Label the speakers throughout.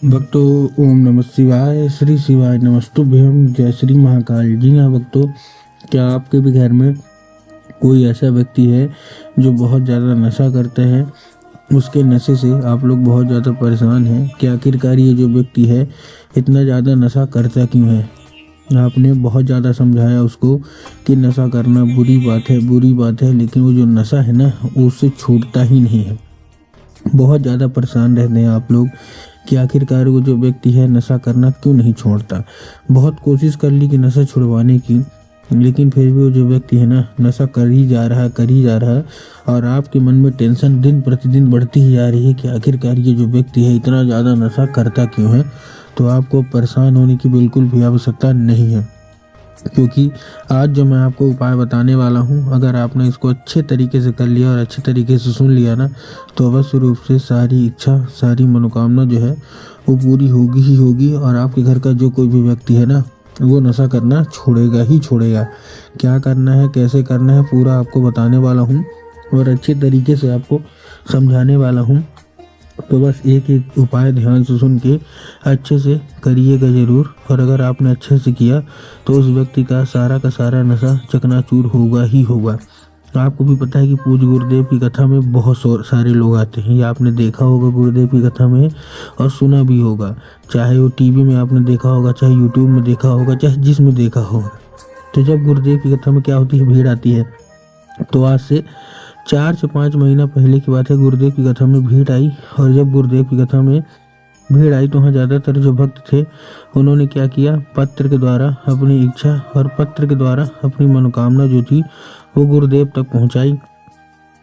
Speaker 1: भक्तों, ओम नमः शिवाय। श्री शिवाय नमस्तुभ्यम। जय श्री महाकाल। जी हाँ भक्तों, क्या आपके भी घर में कोई ऐसा व्यक्ति है जो बहुत ज़्यादा नशा करता है? उसके नशे से आप लोग बहुत ज़्यादा परेशान हैं कि आखिरकार ये जो व्यक्ति है इतना ज़्यादा नशा करता क्यों है? आपने बहुत ज़्यादा समझाया उसको कि नशा करना बुरी बात है, लेकिन वो जो नशा है ना, वो उससे छूटता ही नहीं है। बहुत ज़्यादा परेशान रहते हैं आप लोग कि आखिरकार वो जो व्यक्ति है नशा करना क्यों नहीं छोड़ता। बहुत कोशिश कर ली कि नशा छुड़वाने की, लेकिन फिर भी वो जो व्यक्ति है ना, नशा कर ही जा रहा है। और आपके मन में टेंशन दिन प्रतिदिन बढ़ती ही जा रही है कि आखिरकार ये जो व्यक्ति है इतना ज़्यादा नशा करता क्यों है। तो आपको परेशान होने की बिल्कुल भी आवश्यकता नहीं है, क्योंकि आज जो मैं आपको उपाय बताने वाला हूँ, अगर आपने इसको अच्छे तरीके से कर लिया और अच्छे तरीके से सुन लिया ना, तो अवश्य रूप से सारी इच्छा, सारी मनोकामना जो है वो पूरी होगी ही होगी। और आपके घर का जो कोई भी व्यक्ति है ना, वो नशा करना छोड़ेगा ही छोड़ेगा। क्या करना है, कैसे करना है, पूरा आपको बताने वाला हूँ और अच्छे तरीके से आपको समझाने वाला हूँ। तो बस एक एक उपाय ध्यान से सुन के अच्छे से करिएगा ज़रूर। और अगर आपने अच्छे से किया तो उस व्यक्ति का सारा नशा चकनाचूर होगा ही होगा। आपको भी पता है कि पूज्य गुरुदेव की कथा में बहुत सारे लोग आते हैं। ये आपने देखा होगा गुरुदेव की कथा में और सुना भी होगा, चाहे वो टीवी में आपने देखा होगा, चाहे यूट्यूब में देखा होगा, चाहे जिसमें देखा होगा। तो जब गुरुदेव की कथा में क्या होती है, भीड़ आती है। तो आज से 4 से 5 महीना पहले की बात है, गुरुदेव की कथा में भीड़ आई। और जब गुरुदेव की कथा में भीड़ आई तो वहाँ ज़्यादातर जो भक्त थे उन्होंने क्या किया, पत्र के द्वारा अपनी इच्छा और पत्र के द्वारा अपनी मनोकामना जो थी वो गुरुदेव तक पहुँचाई।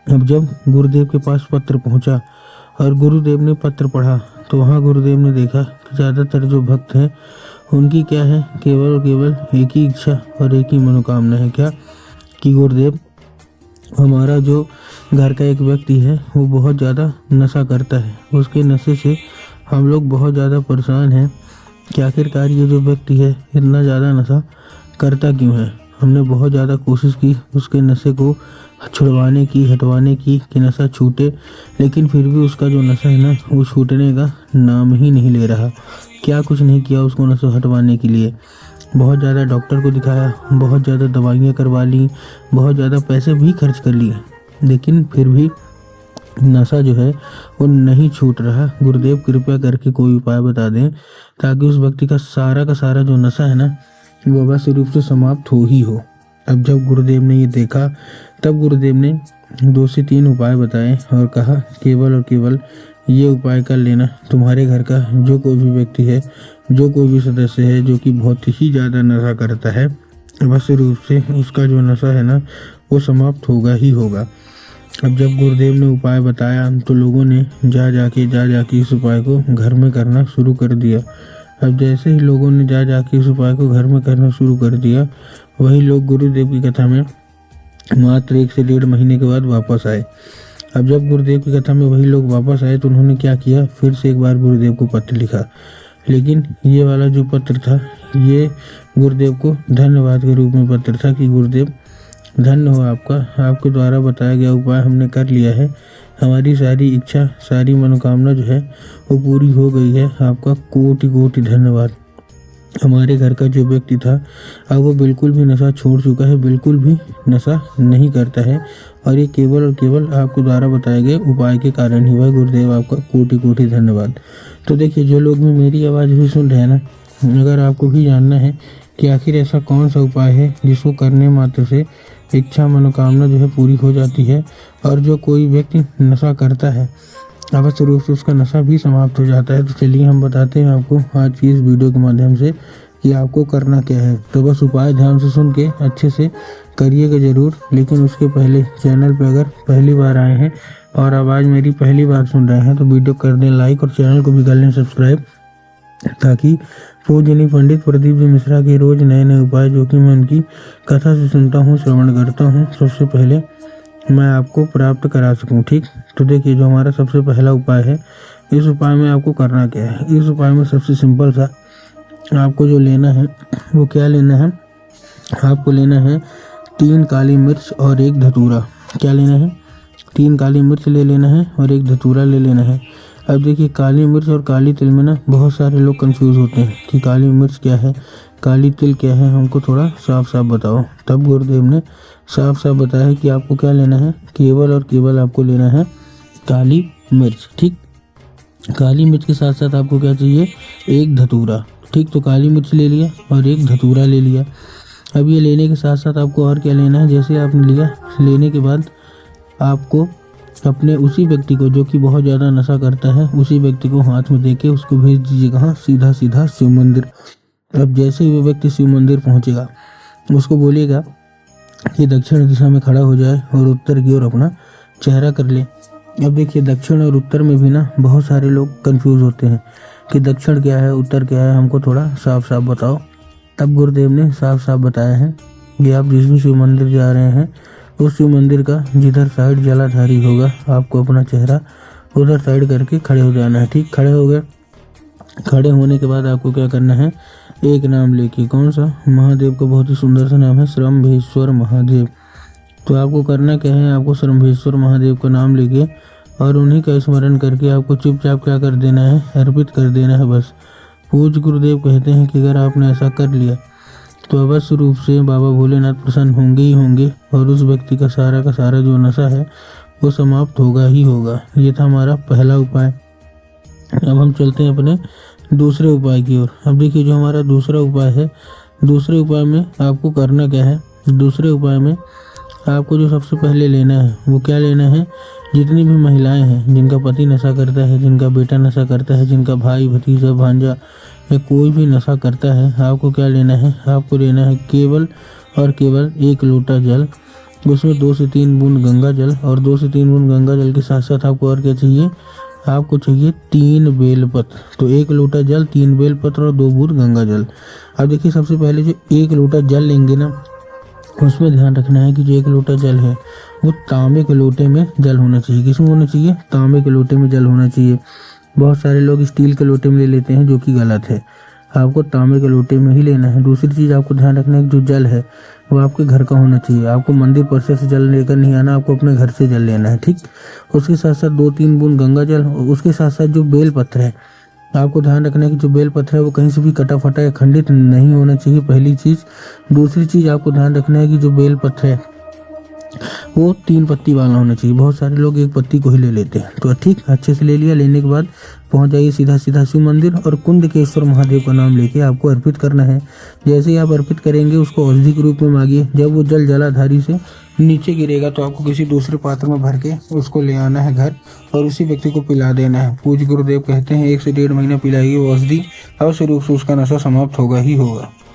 Speaker 1: अब जब गुरुदेव के पास पत्र पहुँचा और गुरुदेव ने पत्र पढ़ा, तो वहाँ गुरुदेव ने देखा कि ज़्यादातर जो भक्त हैं उनकी क्या है, केवल और केवल एक ही इच्छा और एक ही मनोकामना है। क्या कि गुरुदेव, हमारा जो घर का एक व्यक्ति है वो बहुत ज़्यादा नशा करता है, उसके नशे से हम लोग बहुत ज़्यादा परेशान हैं कि आखिरकार ये जो व्यक्ति है इतना ज़्यादा नशा करता क्यों है। हमने बहुत ज़्यादा कोशिश की उसके नशे को छुड़वाने की, हटवाने की, कि नशा छूटे, लेकिन फिर भी उसका जो नशा है ना वो छूटने का नाम ही नहीं ले रहा। क्या कुछ नहीं किया उसको नशा हटवाने के लिए। बहुत ज़्यादा डॉक्टर को दिखाया, बहुत ज़्यादा दवाइयाँ करवा ली, बहुत ज़्यादा पैसे भी खर्च कर लिए, लेकिन फिर भी नशा जो है वो नहीं छूट रहा। गुरुदेव कृपया करके कोई उपाय बता दें ताकि उस व्यक्ति का सारा जो नशा है ना वो अवश्य रूप से समाप्त हो ही हो। अब जब गुरुदेव ने ये देखा, तब गुरुदेव ने 2 से 3 उपाय बताए और कहा, केवल और केवल ये उपाय कर लेना। तुम्हारे घर का जो कोई भी व्यक्ति है, जो कोई भी सदस्य है जो कि बहुत ही ज़्यादा नशा करता है, अवश्य रूप से उसका जो नशा है ना वो समाप्त होगा ही होगा। अब जब गुरुदेव ने उपाय बताया तो लोगों ने जा जाके इस उपाय को घर में करना शुरू कर दिया। अब जैसे ही लोगों ने जा जाके इस उपाय को घर में करना शुरू कर दिया, वही लोग गुरुदेव की कथा में मात्र 1 से 1.5 महीने के बाद वापस आए। अब जब गुरुदेव की कथा में वही लोग वापस आए तो उन्होंने क्या किया, फिर से एक बार गुरुदेव को पत्र लिखा। लेकिन ये वाला जो पत्र था ये गुरुदेव को धन्यवाद के रूप में पत्र था कि गुरुदेव धन्य हो आपका, आपके द्वारा बताया गया उपाय हमने कर लिया है, हमारी सारी इच्छा, सारी मनोकामना जो है वो पूरी हो गई है, आपका कोटि कोटि धन्यवाद। हमारे घर का जो व्यक्ति था अब वो बिल्कुल भी नशा छोड़ चुका है, बिल्कुल भी नशा नहीं करता है, और ये केवल और केवल आपके द्वारा बताए गए उपाय के कारण ही हुआ। गुरुदेव आपका कोटि कोटि धन्यवाद। तो देखिए, जो लोग भी मेरी आवाज़ भी सुन रहे हैं ना, अगर आपको भी जानना है कि आखिर ऐसा कौन सा उपाय है जिसको करने मात्र से इच्छा मनोकामना जो है पूरी हो जाती है, और जो कोई व्यक्ति नशा करता है अवश्य रूप से उसका नशा भी समाप्त हो जाता है, तो चलिए हम बताते हैं आपको आज की इस वीडियो के माध्यम से कि आपको करना क्या है। तो बस उपाय ध्यान से सुन के अच्छे से करिएगा ज़रूर। लेकिन उसके पहले चैनल पर अगर पहली बार आए हैं और आवाज़ मेरी पहली बार सुन रहे हैं तो वीडियो कर दें लाइक और चैनल को भी कर लें सब्सक्राइब, ताकि पूजनीय पंडित प्रदीप जी मिश्रा के रोज़ नए नए उपाय जो कि मैं उनकी कथा से सुनता हूँ, श्रवण करता हूँ, सबसे पहले मैं आपको प्राप्त करा सकूं। ठीक, तो देखिए, जो हमारा सबसे पहला उपाय है, इस उपाय में आपको करना क्या है। इस उपाय में सबसे सिंपल सा आपको जो लेना है वो क्या लेना है, आपको लेना है 3 काली मिर्च और 1 धतूरा। क्या लेना है, 3 काली मिर्च ले लेना है और 1 धतूरा ले लेना है। अब देखिए काली मिर्च और काली तिल में ना बहुत सारे लोग कंफ्यूज होते हैं कि काली मिर्च क्या है, काली तिल क्या है, हमको थोड़ा साफ साफ बताओ। तब गुरुदेव ने साफ साफ बताया कि आपको क्या लेना है, केवल और केवल आपको लेना है काली मिर्च। ठीक, काली मिर्च के साथ साथ आपको क्या चाहिए, एक धतूरा। ठीक, तो काली मिर्च ले लिया और एक धतूरा ले लिया। अब ये लेने के साथ साथ आपको और क्या लेना है, जैसे आपने लिया, लेने के बाद आपको अपने उसी व्यक्ति को जो कि बहुत ज़्यादा नशा करता है, उसी व्यक्ति को हाथ में देके उसको भेज दीजिए कहाँ, सीधा सीधा शिव मंदिर। अब जैसे ही वो व्यक्ति शिव मंदिर पहुँचेगा, उसको बोलिएगा कि दक्षिण दिशा में खड़ा हो जाए और उत्तर की ओर अपना चेहरा कर ले। अब देखिए दक्षिण और उत्तर में भी ना बहुत सारे लोग कंफ्यूज होते हैं कि दक्षिण क्या है, उत्तर क्या है, हमको थोड़ा साफ साफ बताओ। तब गुरुदेव ने साफ साफ बताया है कि आप जिस भी शिव मंदिर जा रहे हैं, उस शिव मंदिर का जिधर साइड जलाधारी होगा, आपको अपना चेहरा उधर साइड करके खड़े हो जाना है। ठीक, खड़े हो गए। खड़े होने के बाद आपको क्या करना है, एक नाम लेके, कौन सा, महादेव का बहुत ही सुंदर सा नाम है, श्रम्भेश्वर महादेव। तो आपको करना क्या है, आपको श्रम्भेश्वर महादेव का नाम लेके और उन्हीं का स्मरण करके आपको चुपचाप क्या कर देना है, अर्पित कर देना है बस। पूज्य गुरुदेव कहते हैं कि अगर आपने ऐसा कर लिया तो अवश्य रूप से बाबा भोलेनाथ प्रसन्न होंगे ही होंगे और उस व्यक्ति का सारा जो नशा है वो समाप्त होगा ही होगा। ये था हमारा पहला उपाय। अब हम चलते हैं अपने दूसरे उपाय की ओर। अब देखिए जो हमारा दूसरा उपाय है, दूसरे उपाय में आपको करना क्या है, दूसरे उपाय में आपको जो सबसे पहले लेना है वो क्या लेना है, जितनी भी महिलाएं हैं जिनका पति नशा करता है, जिनका बेटा नशा करता है, जिनका भाई भतीजा भांजा या कोई भी नशा करता है, आपको क्या लेना है, आपको लेना है केवल और केवल 1 लोटा जल, उसमें 2 से 3 बूंद गंगा जल, और 2 से 3 बूंद गंगा जल के साथ साथ आपको और क्या चाहिए, आपको चाहिए 3 बेलपत्र। तो 1 लोटा जल, 3 बेलपत्र और 2 बूंद गंगा जल। अब देखिए सबसे पहले जो 1 लोटा जल लेंगे ना, उसमें ध्यान रखना है कि जो 1 लोटा जल है वो तांबे के लोटे में जल होना चाहिए। किसमें होना चाहिए, तांबे के लोटे में जल होना चाहिए। बहुत सारे लोग स्टील के लोटे में ले लेते हैं, जो कि गलत है। आपको तांबे के लोटे में ही लेना है। दूसरी चीज़ आपको ध्यान रखना है कि जो जल है वो आपके घर का होना चाहिए। आपको मंदिर परिसर से जल लेकर नहीं आना, आपको अपने घर से जल लेना है। ठीक, उसके साथ साथ 2-3 बूंद गंगा जल, उसके साथ साथ जो बेल पत्र है, आपको ध्यान रखना है कि जो बेल पत्र है वो कहीं से भी कटा फटा या खंडित नहीं होना चाहिए, पहली चीज़। दूसरी चीज़ आपको ध्यान रखना है कि जो बेल पत्र है वो 3 पत्ती वाला होना चाहिए। बहुत सारे लोग 1 पत्ती को ही ले लेते हैं। तो ठीक, अच्छे से ले लिया। लेने के बाद पहुंच जाइए सीधा सीधा शिव मंदिर और कुंदकेश्वर महादेव का नाम लेके आपको अर्पित करना है। जैसे ही आप अर्पित करेंगे उसको औषधि के रूप में मांगिए। जब वो जल जलाधारी से नीचे गिरेगा तो आपको किसी दूसरे पात्र में भर के उसको ले आना है घर और उसी व्यक्ति को पिला देना है। पूज्य गुरुदेव कहते हैं 1 से 1.5 महीना पिलाइए वो औषधि, अवश्य रूप से उसका नशा समाप्त होगा ही होगा।